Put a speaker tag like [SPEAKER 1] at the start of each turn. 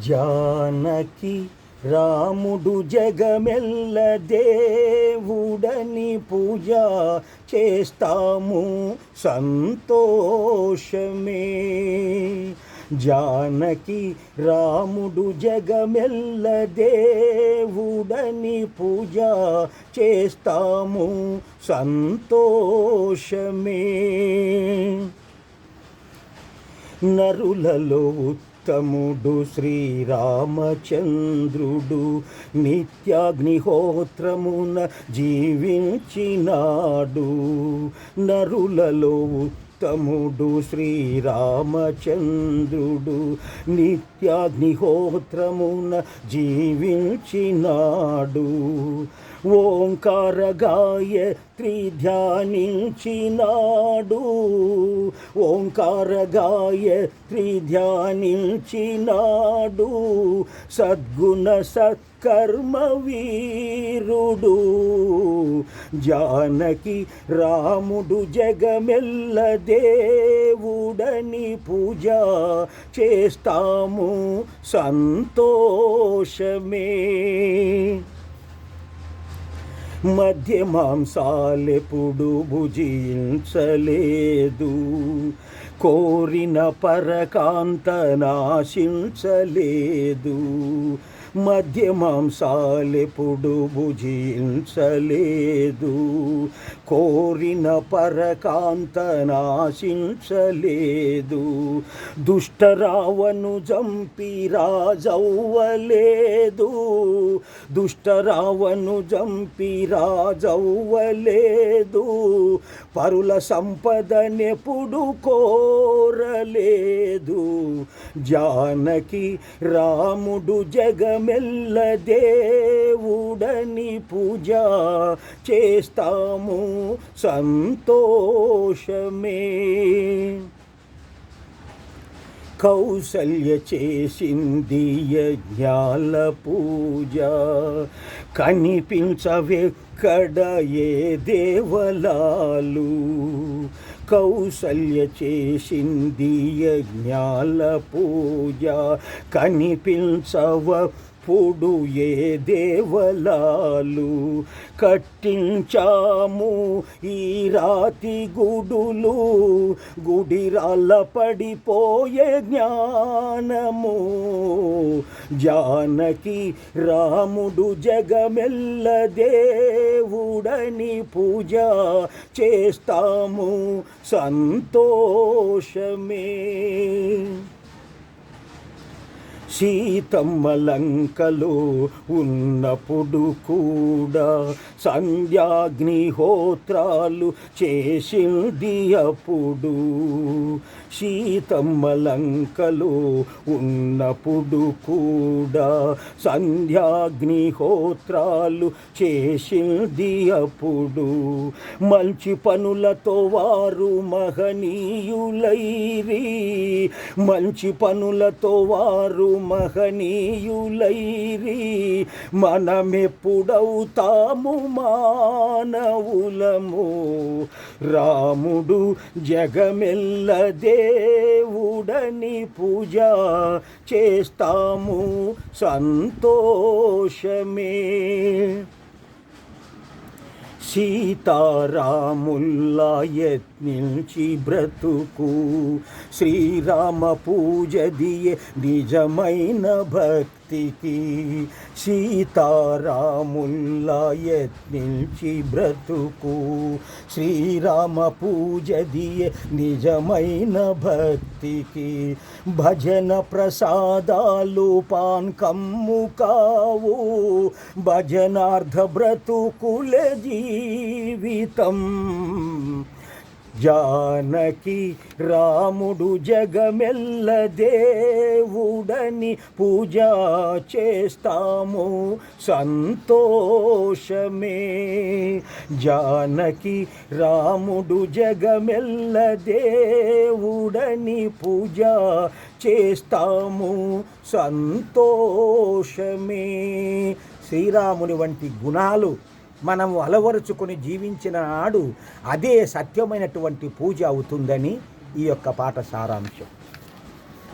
[SPEAKER 1] జానకి రాముడు జగమెల్ల దేవుడని పూజ చేస్తాము సంతోషమే. జానకి రాముడు జగమెల్ల దేవుడని పూజ చేస్తాము సంతోషమే. నరులలో ఉత్తముడు శ్రీరామచంద్రుడు నిత్యాగ్నిహోత్రమున జీవించినాడు. నరులలో ఉత్తముడు శ్రీరామచంద్రుడు నిత్యాగ్నిహోత్రమున జీవించినాడు. ఓంకార గాయత్రి ధ్యానించినాడు. ఓంకార గాయత్రి ధ్యానించినాడు. సద్గుణ సత్కర్మ వీరుడు. జానకి రాముడు జగమెల్ల దేవుడని పూజ చేస్తాము సంతోషమే. మధ్య మాంసాలెప్పుడు భుజించలేదు. కోరిన పరకాంత నాశించలేదు. మధ్య మాంసాలెప్పుడు భుజించలేదు. కోరిన పరకాంత నాశించలేదు. దుష్టరావను జంపి రాజవ్వలేదు. దుష్టరావను జంపి రాజవ్వలేదు. పరుల సంపదనెప్పుడు కోరలేదు. జానకి రాముడు జగమెల్ల దేవుడని పూజ చేస్తాము సంతోషమే. కౌసల్య చేసింది యజ్ఞాల పూజ. కనిపించవెక్కడ ఏ దేవలాలు. కౌసల్య చేసింది యజ్ఞాల పూజ. కనిపించవప్పుడు ఏ దేవలాలు. కట్టించాము ఈ రాతి గుడులు. గుడిరాళ్ళ పడిపోయే జ్ఞానము. జానకి రాముడు జగమెల్ల దేవుడని పూజ చేస్తాము సంతోషమే. సీతమ్మ లంకలో ఉన్నప్పుడు కూడా సంధ్యాగ్నిహోత్రాలు చేసింది అప్పుడు. సీతమ్మ లంకలో ఉన్నప్పుడు కూడా సంధ్యాగ్నిహోత్రాలు చేసింది అప్పుడు. మంచి పనులతో వారు మహనీయులైరి. మంచి పనులతో వారు మహనీయులైరి. మనమెప్పుడవుతాము మానవులము. రాముడు జగమెల్ల దేవుడని పూజ చేస్తాము సంతోషమే. సీతారాముల్లా యత్నించి బ్రతుకు. శ్రీరామ పూజ దియే నిజమైన భక్తికి. సీతారాముల్లా యత్నించి బ్రతుకు. శ్రీరామ పూజ దియే నిజమైన భక్తికి. భజన ప్రసాదాలు పాన్కమ్ము కావు. భజనార్థ బ్రతుకుల జీవితం. జానకి రాముడు జగమెల్ల దేవుడని పూజ చేస్తాము సంతోషమే. జానకి రాముడు జగమెల్ల దేవుడని పూజ చేస్తాము సంతోషమే. శ్రీరాముని వంటి గుణాలు మనము అలవరుచుకొని జీవించిన నాడు అదే సత్యమైనటువంటి పూజ అవుతుందని ఈ యొక్క పాట సారాంశం.